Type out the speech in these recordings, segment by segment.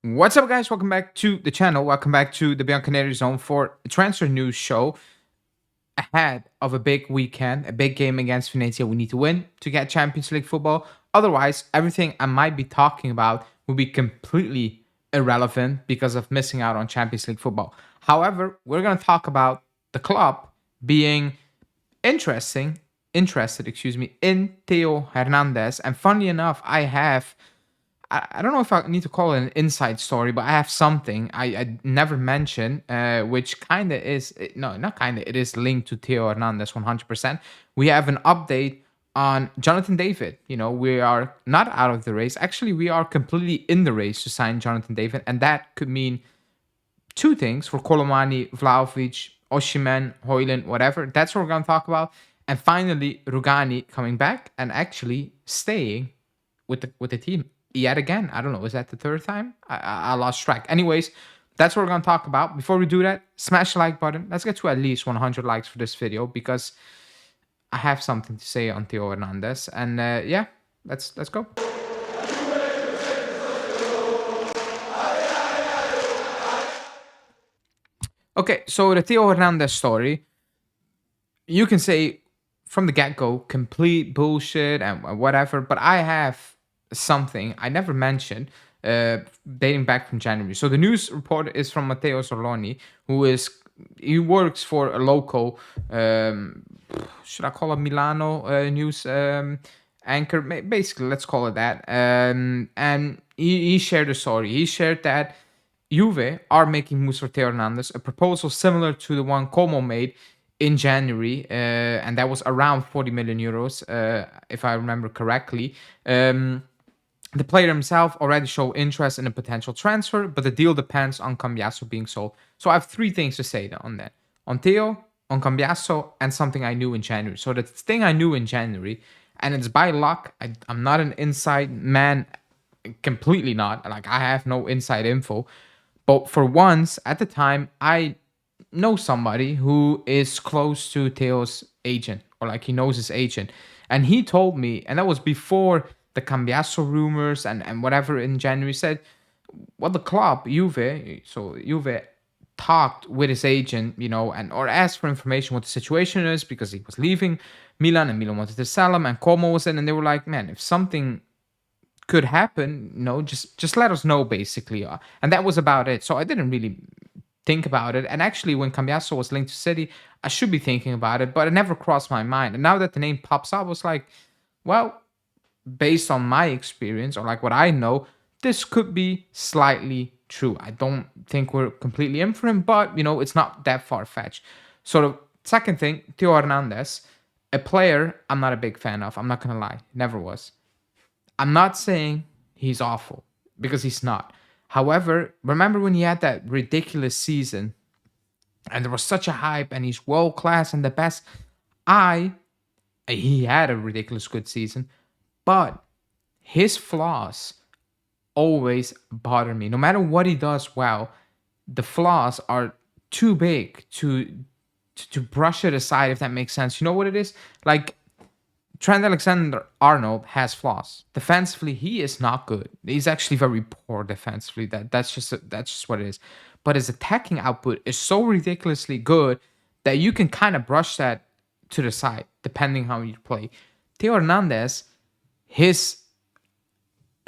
What's up, guys? Welcome back to the channel. Welcome back to the Bianconeri Zone for a transfer news show ahead of a big weekend, a big game against Venezia. We need to win to get Champions League football. Otherwise, everything I might be talking about will be completely irrelevant because of missing out on Champions League football. However, we're going to talk about the club being interested, in Theo Hernandez. And funny enough, I don't know if I need to call it an inside story, but I have something I never mentioned, which kind of is, no, not kind of, it is linked to Theo Hernandez 100%. We have an update on Jonathan David. We are not out of the race. Actually, we are completely in the race to sign Jonathan David, and that could mean two things for Colomani, Vlahovic, Osimhen, Højlund, whatever. That's what we're going to talk about. And finally, Rugani coming back and actually staying with the team yet again. I don't know. Is that the third time? I lost track. Anyways, that's what we're going to talk about. Before we do that, smash the like button. Let's get to at least 100 likes for this video because I have something to say on Theo Hernandez. And yeah, let's go. Okay, so the Theo Hernandez story, you can say from the get-go, complete bullshit and whatever, but I have something I never mentioned dating back from January. So the news report is from Matteo Zorloni, he works for a local, should I call it Milano news anchor? Basically, let's call it that. And he shared a story. He shared that Juve are making moves for Theo Hernandez, a proposal similar to the one Como made in January, and that was around 40 million euros, if I remember correctly. The player himself already showed interest in a potential transfer, but the deal depends on Cambiaso being sold. So I have three things to say on that. On Theo, on Cambiaso, and something I knew in January. So the thing I knew in January, and it's by luck, I'm not an inside man, completely not. Like, I have no inside info. But for once, at the time, I know somebody who is close to Theo's agent, or like he knows his agent. And he told me, and that was before the Cambiaso rumors and whatever in January, said, well, the club, Juve talked with his agent, or asked for information what the situation is because he was leaving Milan and Milan wanted to sell him and Como was in, and they were like, man, if something could happen, just let us know, basically. And that was about it. So I didn't really think about it. And actually, when Cambiaso was linked to City, I should be thinking about it, but it never crossed my mind. And now that the name pops up, I was like, well, based on my experience or like what I know, this could be slightly true. I don't think we're completely in for him, but it's not that far-fetched. So the second thing, Theo Hernandez, a player I'm not a big fan of. I'm not gonna lie, never was. I'm not saying he's awful, because he's not. However, remember when he had that ridiculous season and there was such a hype and he's world class and the best? He had a ridiculous good season, but his flaws always bother me. No matter what he does well, the flaws are too big to brush it aside, if that makes sense. You know what it is? Like, Trent Alexander-Arnold has flaws. Defensively, he is not good. He's actually very poor defensively. That's just what it is. But his attacking output is so ridiculously good that you can kind of brush that to the side, depending how you play. Theo Hernandez, his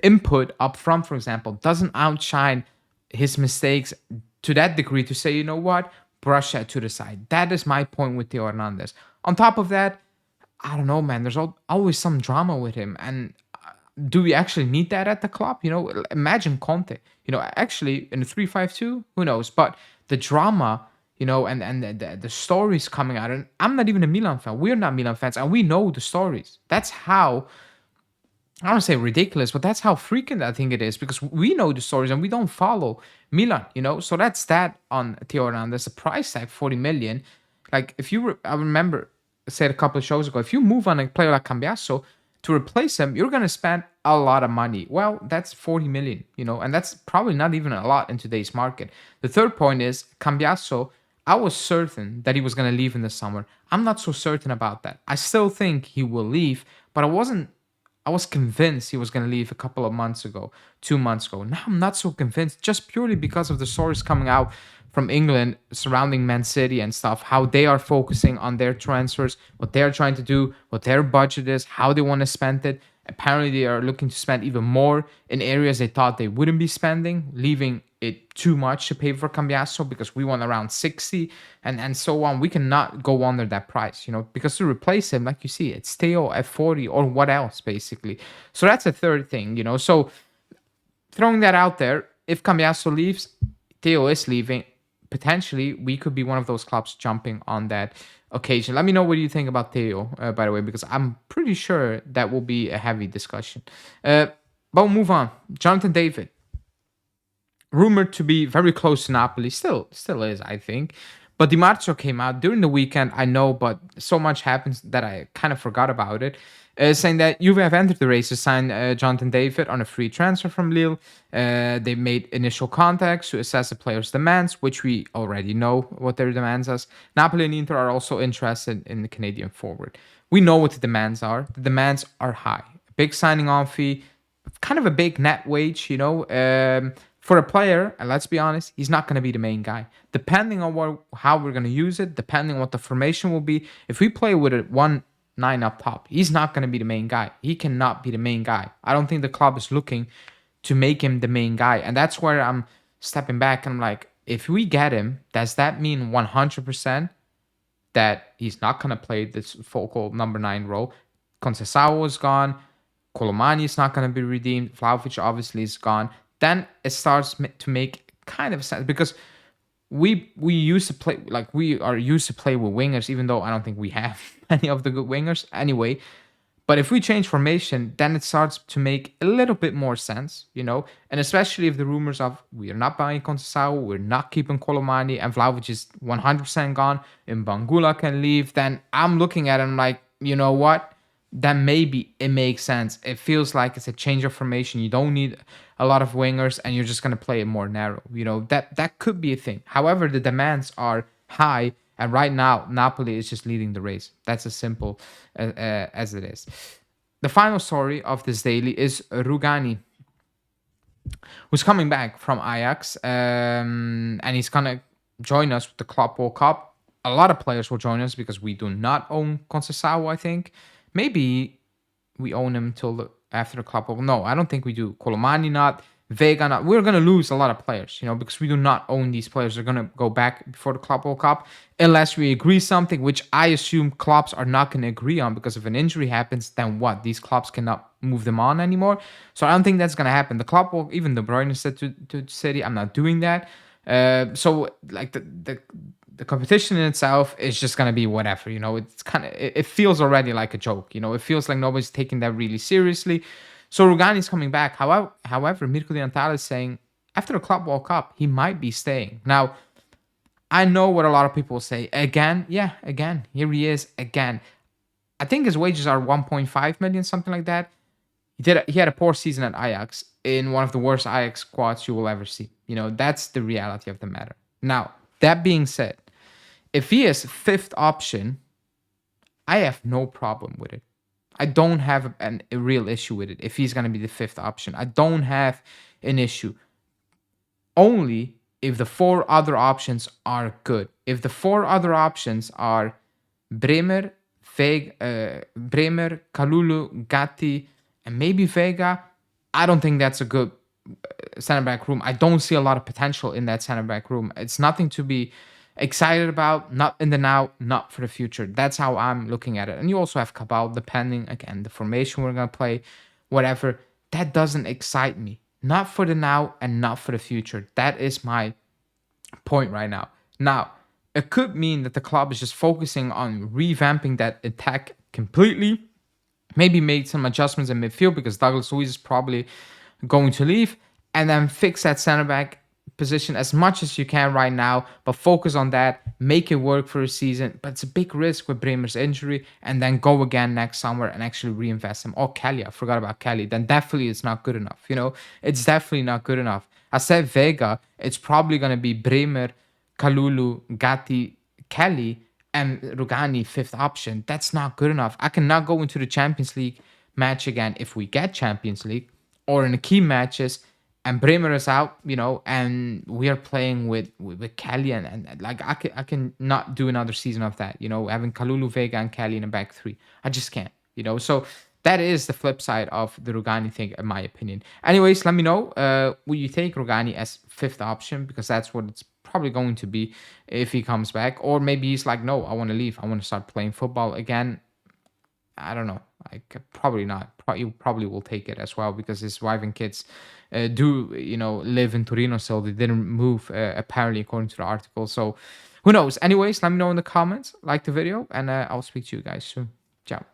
input up front, for example, doesn't outshine his mistakes to that degree to say, you know what, brush that to the side. That is my point with Theo Hernandez. On top of that, I don't know, man, there's always some drama with him. And do we actually need that at the club? Imagine Conte. Actually, in the 3-5-2, who knows? But the drama, and the stories coming out. And I'm not even a Milan fan. We're not Milan fans, and we know the stories. That's how, I don't say ridiculous, but that's how freaking I think it is, because we know the stories and we don't follow Milan, So that's that on Theo Hernandez. The price tag, 40 million. Like, I remember, said a couple of shows ago, if you move on a player like Cambiaso to replace him, you're going to spend a lot of money. Well, that's 40 million, and that's probably not even a lot in today's market. The third point is Cambiaso. I was certain that he was going to leave in the summer. I'm not so certain about that. I still think he will leave, but I wasn't I was convinced he was going to leave a couple of months ago, 2 months ago. Now I'm not so convinced, just purely because of the stories coming out from England surrounding Man City and stuff, how they are focusing on their transfers, what they're trying to do, what their budget is, how they want to spend it. Apparently, they are looking to spend even more in areas they thought they wouldn't be spending, leaving it too much to pay for Cambiaso because we want around 60 and so on. We cannot go under that price, because to replace him, like you see, it's Theo at 40 or what else, basically. So that's the third thing, So throwing that out there, if Cambiaso leaves, Theo is leaving. Potentially, we could be one of those clubs jumping on that occasion. Let me know what you think about Theo, by the way, because I'm pretty sure that will be a heavy discussion. But we'll move on. Jonathan David, rumored to be very close to Napoli, still is, I think. But Di Marzio came out during the weekend, I know, but so much happens that I kind of forgot about it. Saying that Juve have entered the race to sign Jonathan David on a free transfer from Lille. They made initial contacts to assess the player's demands, which we already know what their demands are. Napoli and Inter are also interested in the Canadian forward. We know what the demands are. The demands are high. A big signing on fee, kind of a big net wage, for a player, and let's be honest, he's not going to be the main guy. Depending on how we're going to use it, depending on what the formation will be, if we play with a 1-9 up top, he's not going to be the main guy. He cannot be the main guy. I don't think the club is looking to make him the main guy. And that's where I'm stepping back and I'm like, if we get him, does that mean 100% that he's not going to play this focal number 9 role? Conceição is gone. Colomani is not going to be redeemed. Vlahovic obviously is gone. Then it starts to make kind of sense because we used to play, like, we are used to play with wingers, even though I don't think we have any of the good wingers anyway. But if we change formation, then it starts to make a little bit more sense, and especially if the rumors of we are not buying Conceição, we're not keeping Colomani, and Vlahovic is 100% gone, and Bangula can leave, then I'm looking at it and I'm like, you know what? Then maybe it makes sense. It feels like it's a change of formation. You don't need a lot of wingers and you're just going to play it more narrow. That could be a thing. However, the demands are high. And right now, Napoli is just leading the race. That's as simple as it is. The final story of this daily is Rugani, who's coming back from Ajax. And he's going to join us with the Club World Cup. A lot of players will join us because we do not own Conceição, I think. Maybe we own him till after the Club World Cup. No, I don't think we do. Colomani not. Vega not. We're going to lose a lot of players, because we do not own these players. They're going to go back before the Club World Cup unless we agree something, which I assume clubs are not going to agree on because if an injury happens, then what? These clubs cannot move them on anymore. So I don't think that's going to happen. The club will, even De Bruyne said to City, I'm not doing that. So like the competition in itself is just gonna be whatever, It's it feels already like a joke, It feels like nobody's taking that really seriously. So Rugani's coming back. However, Mirko Di Natale is saying after the Club World Cup he might be staying. Now, I know what a lot of people say. Again, here he is again. I think his wages are 1.5 million, something like that. He had a poor season at Ajax in one of the worst Ajax squads you will ever see. That's the reality of the matter. Now, that being said, if he is fifth option, I have no problem with it. I don't have a real issue with it if he's going to be the fifth option. I don't have an issue. Only if the 4 other options are good. If the 4 other options are Bremer, Kalulu, Gatti, and maybe Vega, I don't think that's a good center back room. I don't see a lot of potential in that center back room. It's nothing to be excited about, not in the now, not for the future. That's how I'm looking at it. And you also have Cabal, depending, again, the formation we're going to play, whatever. That doesn't excite me. Not for the now and not for the future. That is my point right now. Now, it could mean that the club is just focusing on revamping that attack completely. Maybe make some adjustments in midfield because Douglas Luiz is probably going to leave. And then fix that center back position as much as you can right now, but focus on that, make it work for a season. But it's a big risk with Bremer's injury, and then go again next summer and actually reinvest him. Oh, Kelly, I forgot about Kelly. Then definitely it's not good enough. It's definitely not good enough. I said Vega, it's probably going to be Bremer, Kalulu, Gatti, Kelly, and Rugani fifth option. That's not good enough. I cannot go into the Champions League match again if we get Champions League, or in the key matches, and Bremer is out, and we are playing with Kelly, and like I can not do another season of that, having Kalulu, Vega, and Kelly in a back three. I just can't, So that is the flip side of the Rugani thing, in my opinion. Anyways, let me know. Will you take Rugani as fifth option? Because that's what it's probably going to be if he comes back. Or maybe he's like, no, I want to leave. I want to start playing football again. I don't know. Probably not. You probably will take it as well because his wife and kids do, live in Torino, so they didn't move, apparently, according to the article. So who knows? Anyways, let me know in the comments, like the video, and I'll speak to you guys soon. Ciao.